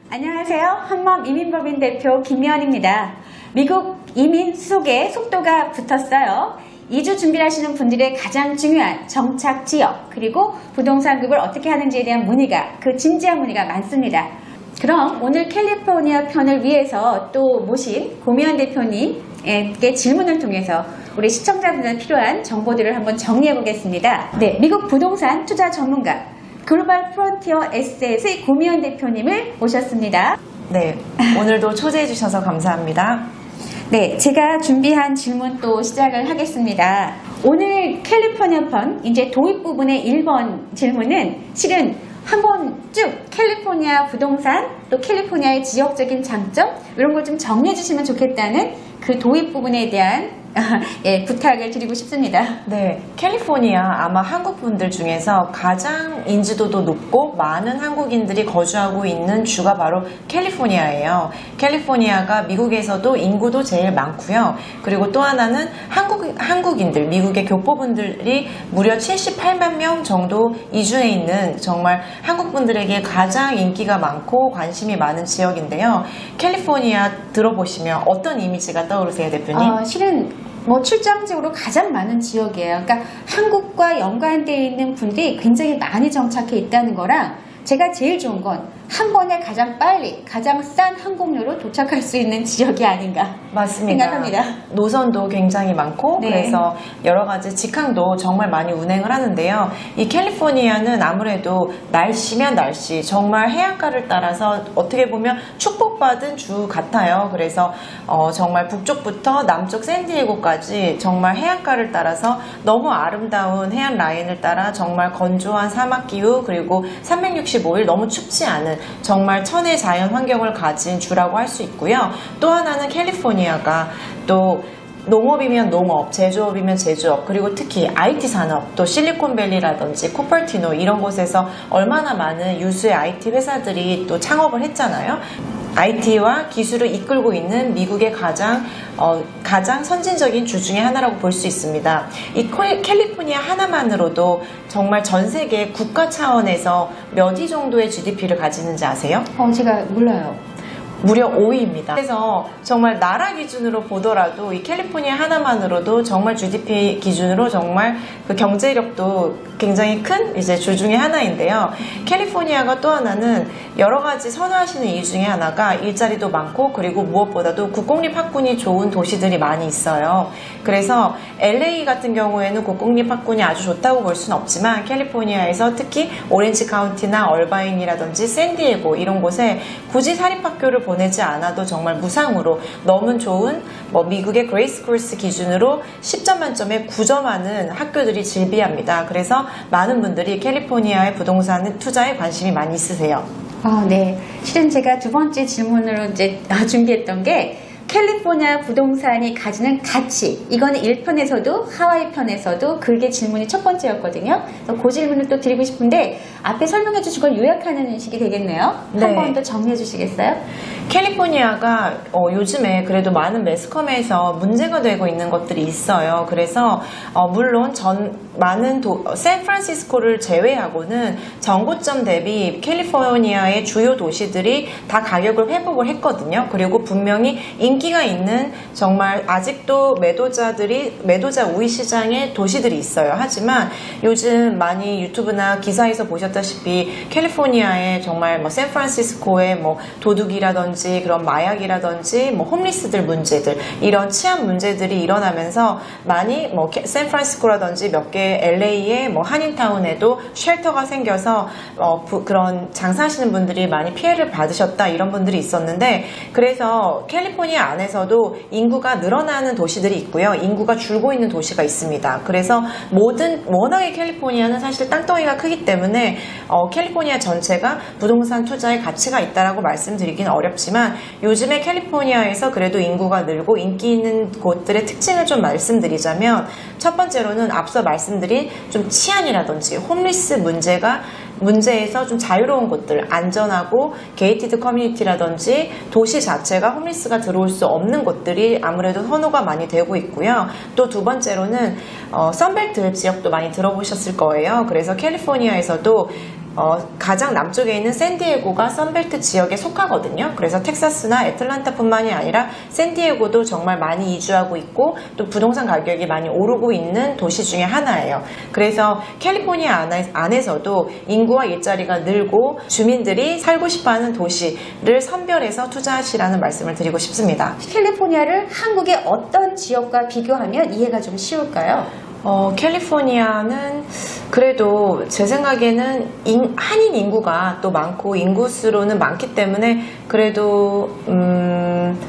안녕하세요. 한맘 이민법인 대표 김미연입니다. 미국 이민 수속에 속도가 붙었어요. 이주 준비를 하시는 분들의 가장 중요한 정착 지역 그리고 부동산 구입을 어떻게 하는지에 대한 문의가 진지한 문의가 많습니다. 그럼 오늘 캘리포니아 편을 위해서 또 모신 고미연 대표님께 질문을 통해서 우리 시청자분들 필요한 정보들을 한번 정리해 보겠습니다. 네, 미국 부동산 투자 전문가 글로벌 프론티어 에셋의 고미연 대표님을 모셨습니다. 네, 오늘도 초대해 주셔서 감사합니다. 네, 제가 준비한 질문 또 시작을 하겠습니다. 오늘 캘리포니아 편 이제 도입 부분의 1번 질문은 실은 한번 쭉 캘리포니아 부동산 또 캘리포니아의 지역적인 장점 이런 걸 좀 정리해 주시면 좋겠다는 그 도입 부분에 대한 부탁을 드리고 싶습니다. 네, 캘리포니아 아마 한국 분들 중에서 가장 인지도도 높고 많은 한국인들이 거주하고 있는 주가 바로 캘리포니아예요. 캘리포니아가 미국에서도 인구도 제일 많고요. 그리고 또 하나는 한국인들, 미국의 교포분들이 무려 78만 명 정도 이주해 있는 정말 한국분들에게 가장 인기가 많고 관심이 많은 지역인데요. 캘리포니아 들어보시면 어떤 이미지가 떠오르세요, 대표님? 실은 출장지역으로 가장 많은 지역이에요. 그러니까 한국과 연관되어 있는 분들이 굉장히 많이 정착해 있다는 거랑 제가 제일 좋은 건 한 번에 가장 빨리 가장 싼 항공료로 도착할 수 있는 지역이 아닌가 맞습니다. 생각합니다. 노선도 굉장히 많고 네. 그래서 여러 가지 직항도 정말 많이 운행을 하는데요. 이 캘리포니아는 아무래도 날씨면 날씨 정말 해안가를 따라서 어떻게 보면 축복받은 주 같아요. 그래서 정말 북쪽부터 남쪽 샌디에고까지 정말 해안가를 따라서 너무 아름다운 해안 라인을 따라 정말 건조한 사막 기후 그리고 365일 너무 춥지 않은 정말 천혜 자연 환경을 가진 주라고 할 수 있고요. 또 하나는 캘리포니아가 또 농업이면 농업, 제조업이면 제조업, 그리고 특히 IT 산업, 또 실리콘밸리라든지 쿠퍼티노 이런 곳에서 얼마나 많은 유수의 IT 회사들이 또 창업을 했잖아요. IT와 기술을 이끌고 있는 미국의 가장 선진적인 주 중에 하나라고 볼 수 있습니다. 이 캘리포니아 하나만으로도 정말 전 세계 국가 차원에서 몇 위 정도의 GDP를 가지는지 아세요? 제가 몰라요. 무려 5위입니다. 그래서 정말 나라 기준으로 보더라도 이 캘리포니아 하나만으로도 정말 GDP 기준으로 정말 그 경제력도 굉장히 큰 이제 주 중에 하나인데요. 캘리포니아가 또 하나는 여러 가지 선호하시는 이유 중에 하나가 일자리도 많고 그리고 무엇보다도 국공립학군이 좋은 도시들이 많이 있어요. 그래서 LA 같은 경우에는 국공립학군이 아주 좋다고 볼 수는 없지만 캘리포니아에서 특히 오렌지 카운티나 얼바인이라든지 샌디에고 이런 곳에 굳이 사립학교를 보내지 않아도 정말 무상으로 너무 좋은 미국의 그레이스 코스 기준으로 10점 만점에 9점 하는 학교들이 즐비합니다. 그래서 많은 분들이 캘리포니아의 부동산 투자에 관심이 많이 있으세요. 네. 실은 제가 두 번째 질문으로 이제 준비했던 게 캘리포니아 부동산이 가지는 가치 이거는 1편에서도 하와이 편에서도 그게 질문이 첫 번째였거든요. 그래서 그 질문을 또 드리고 싶은데 앞에 설명해 주신 걸 요약하는 식이 되겠네요. 네. 한 번 더 정리해 주시겠어요? 캘리포니아가 요즘에 그래도 많은 매스컴에서 문제가 되고 있는 것들이 있어요. 그래서 물론 샌프란시스코를 제외하고는 전고점 대비 캘리포니아의 주요 도시들이 다 가격을 회복을 했거든요. 그리고 분명히 인기가 있는 정말 아직도 매도자 우위 시장의 도시들이 있어요. 하지만 요즘 많이 유튜브나 기사에서 보셨다시피 캘리포니아의 정말 샌프란시스코의 도둑이라든지 그런 마약이라든지 홈리스들 문제들 이런 치안 문제들이 일어나면서 많이 샌프란시스코라든지 몇 개 LA의 한인타운에도 쉘터가 생겨서 그런 장사하시는 분들이 많이 피해를 받으셨다 이런 분들이 있었는데 그래서 캘리포니아 안에서도 인구가 늘어나는 도시들이 있고요. 인구가 줄고 있는 도시가 있습니다. 그래서 워낙에 캘리포니아는 사실 땅덩이가 크기 때문에 캘리포니아 전체가 부동산 투자의 가치가 있다라고 말씀드리기는 어렵지만 요즘에 캘리포니아에서 그래도 인구가 늘고 인기 있는 곳들의 특징을 좀 말씀드리자면 첫 번째로는 앞서 말씀드린 좀 치안이라든지 홈리스 문제가 문제에서 좀 자유로운 곳들, 안전하고 게이티드 커뮤니티라든지 도시 자체가 홈리스가 들어올 수 없는 곳들이 아무래도 선호가 많이 되고 있고요. 또 두 번째로는 선벨트 지역도 많이 들어보셨을 거예요. 그래서 캘리포니아에서도 가장 남쪽에 있는 샌디에고가 선벨트 지역에 속하거든요. 그래서 텍사스나 애틀란타뿐만이 아니라 샌디에고도 정말 많이 이주하고 있고 또 부동산 가격이 많이 오르고 있는 도시 중에 하나예요. 그래서 캘리포니아 안에서도 인구와 일자리가 늘고 주민들이 살고 싶어하는 도시를 선별해서 투자하시라는 말씀을 드리고 싶습니다. 캘리포니아를 한국의 어떤 지역과 비교하면 이해가 좀 쉬울까요? 캘리포니아는 그래도 제 생각에는 한인 인구가 또 많고 인구수로는 많기 때문에 그래도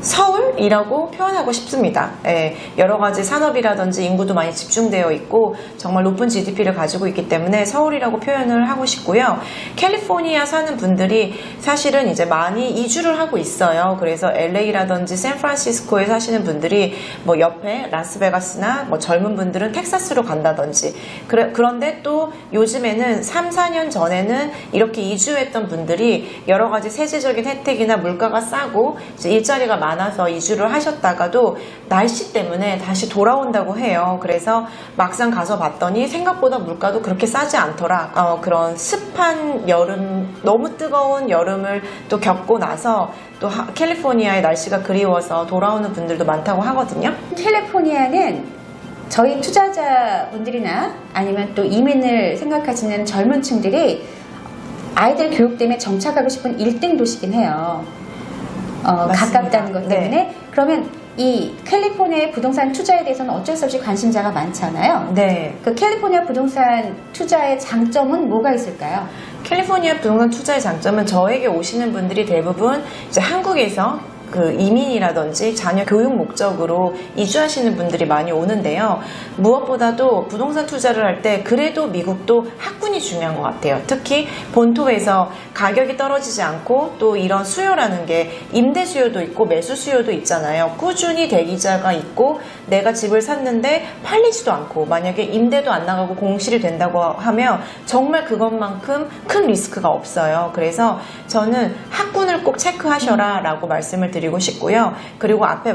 서울이라고 표현하고 싶습니다. 예, 여러 가지 산업이라든지 인구도 많이 집중되어 있고 정말 높은 GDP를 가지고 있기 때문에 서울이라고 표현을 하고 싶고요. 캘리포니아 사는 분들이 사실은 이제 많이 이주를 하고 있어요. 그래서 LA라든지 샌프란시스코에 사시는 분들이 뭐 옆에 라스베가스나 뭐 젊은 분들은 텍사스로 간다든지 그런데 또 요즘에는 3, 4년 전에는 이렇게 이주했던 분들이 여러 가지 세제적인 혜택이나 물가가 싸고 이제 일자리가 많아서 이주를 하셨다가도 날씨 때문에 다시 돌아온다고 해요. 그래서 막상 가서 봤더니 생각보다 물가도 그렇게 싸지 않더라. 그런 습한 여름, 너무 뜨거운 여름을 또 겪고 나서 또 캘리포니아의 날씨가 그리워서 돌아오는 분들도 많다고 하거든요. 캘리포니아는 저희 투자자분들이나 아니면 또 이민을 생각하시는 젊은 층들이 아이들 교육 때문에 정착하고 싶은 1등 도시긴 해요. 가깝다는 것 때문에. 네. 그러면 이 캘리포니아의 부동산 투자에 대해서는 어쩔 수 없이 관심자가 많잖아요. 네. 그 캘리포니아 부동산 투자의 장점은 뭐가 있을까요? 캘리포니아 부동산 투자의 장점은 저에게 오시는 분들이 대부분 이제 한국에서 그 이민이라든지 자녀 교육 목적으로 이주하시는 분들이 많이 오는데요. 무엇보다도 부동산 투자를 할 때 그래도 미국도 학군이 중요한 것 같아요. 특히 본토에서 가격이 떨어지지 않고 또 이런 수요라는 게 임대 수요도 있고 매수 수요도 있잖아요. 꾸준히 대기자가 있고 내가 집을 샀는데 팔리지도 않고 만약에 임대도 안 나가고 공실이 된다고 하면 정말 그것만큼 큰 리스크가 없어요. 그래서 저는 학군을 꼭 체크하셔라 라고 말씀을 드리고 싶고요. 그리고 앞에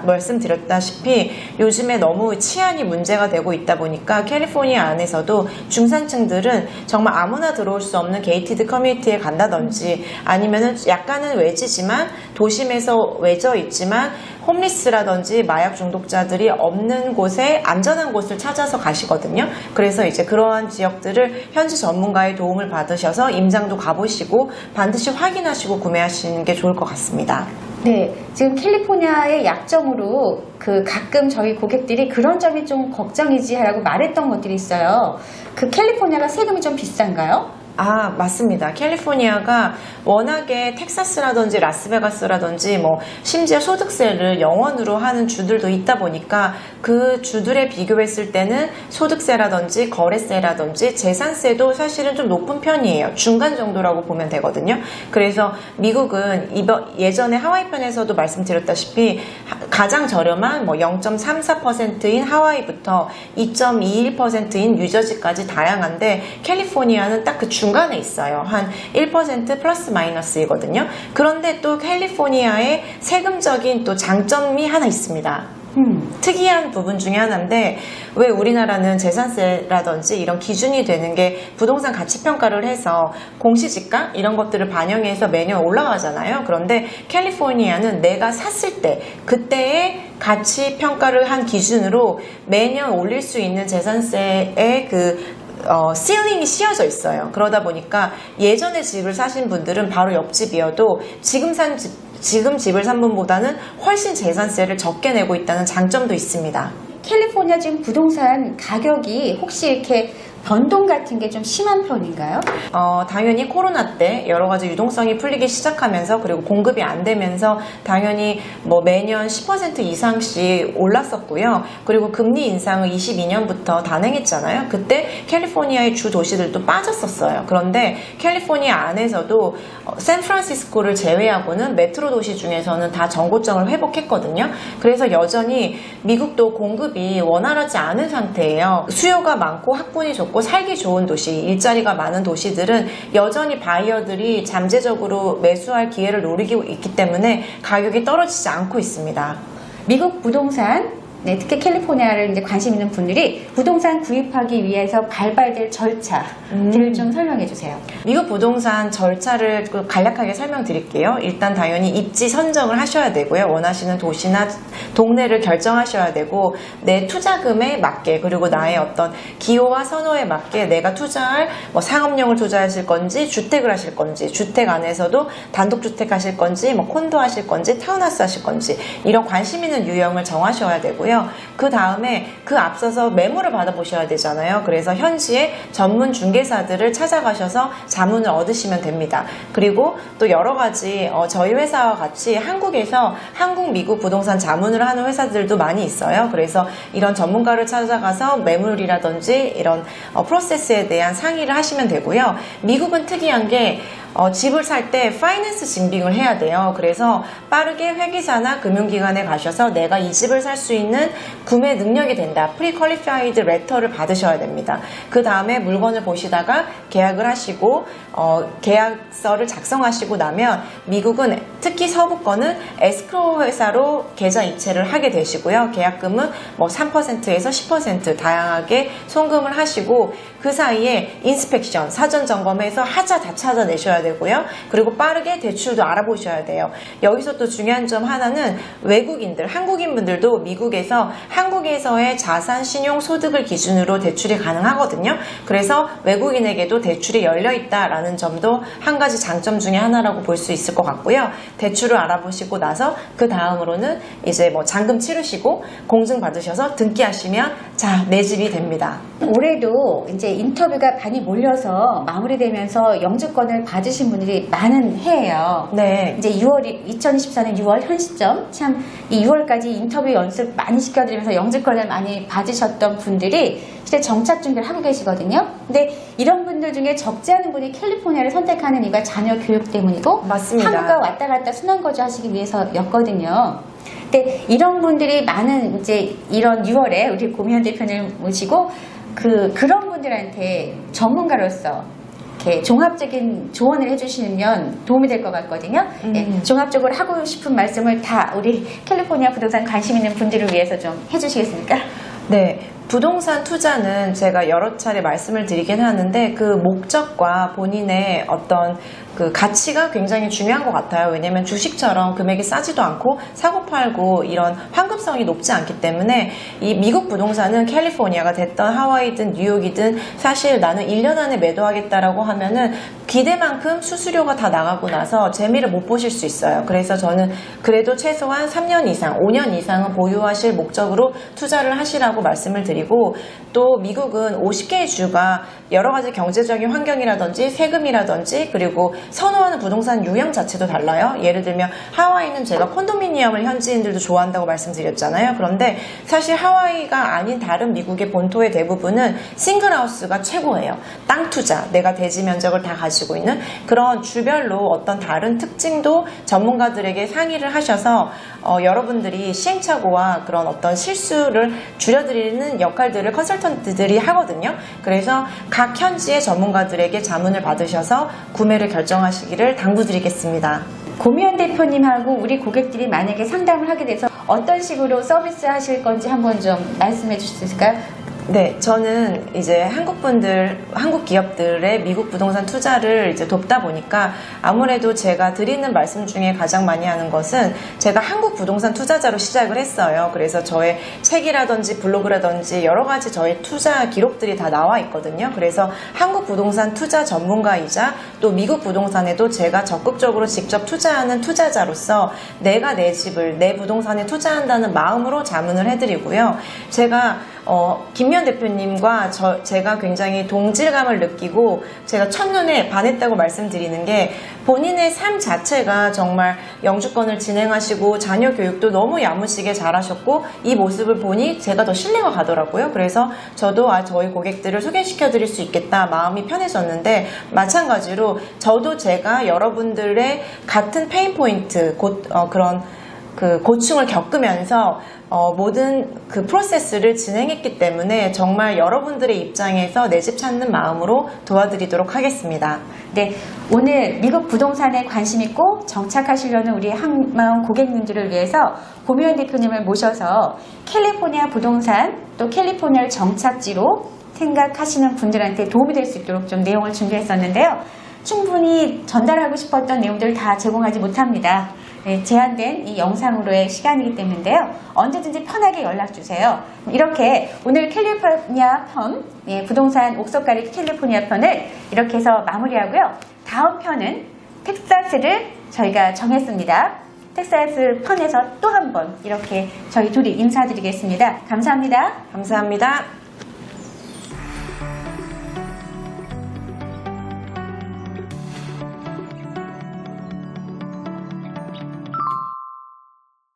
말씀드렸다시피 요즘에 너무 치안이 문제가 되고 있다 보니까 캘리포니아 안에서도 중산층들은 정말 아무나 들어올 수 없는 게이티드 커뮤니티에 간다든지 아니면은 약간은 외지지만 도심에서 외져 있지만 홈리스라든지 마약 중독자들이 없는 곳에 안전한 곳을 찾아서 가시거든요. 그래서 이제 그러한 지역들을 현지 전문가의 도움을 받으셔서 임장도 가보시고 반드시 확인하시고 구매하시는 게 좋을 것 같습니다. 네, 지금 캘리포니아의 약점으로 가끔 저희 고객들이 그런 점이 좀 걱정이지 하라고 말했던 것들이 있어요. 그 캘리포니아가 세금이 좀 비싼가요? 맞습니다. 캘리포니아가 워낙에 텍사스라든지 라스베가스라든지 뭐 심지어 소득세를 영원으로 하는 주들도 있다 보니까 그 주들에 비교했을 때는 소득세라든지 거래세라든지 재산세도 사실은 좀 높은 편이에요. 중간 정도라고 보면 되거든요. 그래서 미국은 예전에 하와이 편에서도 말씀드렸다시피 가장 저렴한 뭐 0.34%인 하와이부터 2.21%인 뉴저지까지 다양한데 캘리포니아는 딱 그 중간에 있어요. 한 1% 플러스 마이너스이거든요. 그런데 또 캘리포니아의 세금적인 또 장점이 하나 있습니다. 특이한 부분 중에 하나인데 왜 우리나라는 재산세라든지 이런 기준이 되는 게 부동산 가치평가를 해서 공시지가 이런 것들을 반영해서 매년 올라가잖아요. 그런데 캘리포니아는 내가 샀을 때 그때의 가치평가를 한 기준으로 매년 올릴 수 있는 재산세의 시링이 씌워져 있어요. 그러다 보니까 예전에 집을 사신 분들은 바로 옆집이어도 지금 집을 산 분보다는 훨씬 재산세를 적게 내고 있다는 장점도 있습니다. 캘리포니아 지금 부동산 가격이 혹시 이렇게 변동 같은 게 좀 심한 편인가요? 당연히 코로나 때 여러 가지 유동성이 풀리기 시작하면서 그리고 공급이 안 되면서 당연히 뭐 매년 10% 이상씩 올랐었고요. 그리고 금리 인상을 22년부터 단행했잖아요. 그때 캘리포니아의 주 도시들도 빠졌었어요. 그런데 캘리포니아 안에서도 샌프란시스코를 제외하고는 메트로 도시 중에서는 다 정고점을 회복했거든요. 그래서 여전히 미국도 공급이 원활하지 않은 상태예요. 수요가 많고 학군이 좋고 좋고 살기 좋은 도시, 일자리가 많은 도시들은 여전히 바이어들이 잠재적으로 매수할 기회를 노리고 있기 때문에 가격이 떨어지지 않고 있습니다. 미국 부동산, 네, 특히 캘리포니아를 이제 관심 있는 분들이 부동산 구입하기 위해서 밟아야 될 절차들을 좀 설명해 주세요. 미국 부동산 절차를 간략하게 설명드릴게요. 일단 당연히 입지 선정을 하셔야 되고요. 원하시는 도시나 동네를 결정하셔야 되고 내 투자금에 맞게 그리고 나의 어떤 기호와 선호에 맞게 내가 투자할 뭐 상업용을 투자하실 건지 주택을 하실 건지 주택 안에서도 단독주택 하실 건지 뭐 콘도 하실 건지 타운하우스 하실 건지 이런 관심 있는 유형을 정하셔야 되고요. 그 다음에 그 앞서서 매물을 받아보셔야 되잖아요. 그래서 현지의 전문 중개사들을 찾아가셔서 자문을 얻으시면 됩니다. 그리고 또 여러 가지 저희 회사와 같이 한국에서 한국 미국 부동산 자문을 하는 회사들도 많이 있어요. 그래서 이런 전문가를 찾아가서 매물이라든지 이런 프로세스에 대한 상의를 하시면 되고요. 미국은 특이한 게 집을 살 때 파이낸스 증빙을 해야 돼요. 그래서 빠르게 회계사나 금융기관에 가셔서 내가 이 집을 살 수 있는 구매 능력이 된다. 프리퀄리파이드 레터를 받으셔야 됩니다. 그 다음에 물건을 보시다가 계약을 하시고 계약서를 작성하시고 나면 미국은 특히 서부권은 에스크로우 회사로 계좌 이체를 하게 되시고요. 계약금은 뭐 3%에서 10% 다양하게 송금을 하시고 그 사이에 인스펙션, 사전 점검해서 하자 다 찾아내셔야 되고요. 그리고 빠르게 대출도 알아보셔야 돼요. 여기서 또 중요한 점 하나는 외국인들, 한국인분들도 미국에서 한국에서의 자산, 신용, 소득을 기준으로 대출이 가능하거든요. 그래서 외국인에게도 대출이 열려있다라는 점도 한 가지 장점 중에 하나라고 볼 수 있을 것 같고요. 대출을 알아보시고 나서 그 다음으로는 이제 뭐 잔금 치르시고 공증 받으셔서 등기하시면 자, 내 집이 됩니다. 올해도 이제 인터뷰가 많이 몰려서 마무리되면서 영주권을 받으신 분들이 많은 해예요. 네. 이제 2024년 6월 현 시점 참 이 6월까지 인터뷰 연습 많이 시켜드리면서 영주권을 많이 받으셨던 분들이 실제 정착 준비를 하고 계시거든요. 근데 이런 분들 중에 적지 않은 분이 캘리포니아를 선택하는 이유가 자녀 교육 때문이고 맞습니다. 한국과 왔다 갔다 순환거주 하시기 위해서였거든요. 근데 이런 분들이 많은 이제 이런 6월에 우리 고미현 대표님 모시고 그런 분들한테 전문가로서 이렇게 종합적인 조언을 해주시면 도움이 될 것 같거든요. 예, 종합적으로 하고 싶은 말씀을 다 우리 캘리포니아 부동산 관심 있는 분들을 위해서 좀 해주시겠습니까? 네. 부동산 투자는 제가 여러 차례 말씀을 드리긴 하는데 그 목적과 본인의 어떤 그 가치가 굉장히 중요한 것 같아요. 왜냐면 주식처럼 금액이 싸지도 않고 사고 팔고 이런 환급성이 높지 않기 때문에 이 미국 부동산은 캘리포니아가 됐던 하와이든 뉴욕이든 사실 나는 1년 안에 매도하겠다라고 하면은 기대만큼 수수료가 다 나가고 나서 재미를 못 보실 수 있어요. 그래서 저는 그래도 최소한 3년 이상, 5년 이상은 보유하실 목적으로 투자를 하시라고 말씀을 드리고 또 미국은 50개의 주가 여러 가지 경제적인 환경이라든지 세금이라든지 그리고 선호하는 부동산 유형 자체도 달라요. 예를 들면 하와이는 제가 콘도미니엄을 현지인들도 좋아한다고 말씀드렸잖아요. 그런데 사실 하와이가 아닌 다른 미국의 본토의 대부분은 싱글하우스가 최고예요. 땅 투자, 내가 대지 면적을 다 가지고 있는 그런 주별로 어떤 다른 특징도 전문가들에게 상의를 하셔서 여러분들이 시행착오와 그런 어떤 실수를 줄여드리는 역할들을 컨설턴트들이 하거든요. 그래서 각 현지의 전문가들에게 자문을 받으셔서 구매를 결정하시기를 당부드리겠습니다. 고미현 대표님하고 우리 고객들이 만약에 상담을 하게 돼서 어떤 식으로 서비스 하실 건지 한번 좀 말씀해 주실 수 있을까요? 네, 저는 이제 한국 기업들의 미국 부동산 투자를 이제 돕다 보니까 아무래도 제가 드리는 말씀 중에 가장 많이 하는 것은 제가 한국 부동산 투자자로 시작을 했어요. 그래서 저의 책이라든지 블로그라든지 여러 가지 저의 투자 기록들이 다 나와 있거든요. 그래서 한국 부동산 투자 전문가이자 또 미국 부동산에도 제가 적극적으로 직접 투자하는 투자자로서 내가 내 집을 내 부동산에 투자한다는 마음으로 자문을 해드리고요. 제가 김미현 대표님과 제가 굉장히 동질감을 느끼고 제가 첫눈에 반했다고 말씀드리는 게 본인의 삶 자체가 정말 영주권을 진행하시고 자녀 교육도 너무 야무지게 잘하셨고 이 모습을 보니 제가 더 신뢰가 가더라고요. 그래서 저도 저희 고객들을 소개시켜 드릴 수 있겠다 마음이 편해졌는데 마찬가지로 저도 제가 여러분들의 같은 페인 포인트 그런 그 고충을 겪으면서 모든 그 프로세스를 진행했기 때문에 정말 여러분들의 입장에서 내 집 찾는 마음으로 도와드리도록 하겠습니다. 네, 오늘 미국 부동산에 관심 있고 정착하시려는 우리 한마음 고객님들을 위해서 고미연 대표님을 모셔서 캘리포니아 부동산 또 캘리포니아를 정착지로 생각하시는 분들한테 도움이 될 수 있도록 좀 내용을 준비했었는데요. 충분히 전달하고 싶었던 내용들을 다 제공하지 못합니다. 네, 제한된 이 영상으로의 시간이기 때문인데요. 언제든지 편하게 연락주세요. 이렇게 오늘 캘리포니아 편, 부동산 옥석가리 캘리포니아 편을 이렇게 해서 마무리하고요. 다음 편은 텍사스를 저희가 정했습니다. 텍사스 편에서 또 한 번 이렇게 저희 둘이 인사드리겠습니다. 감사합니다. 감사합니다.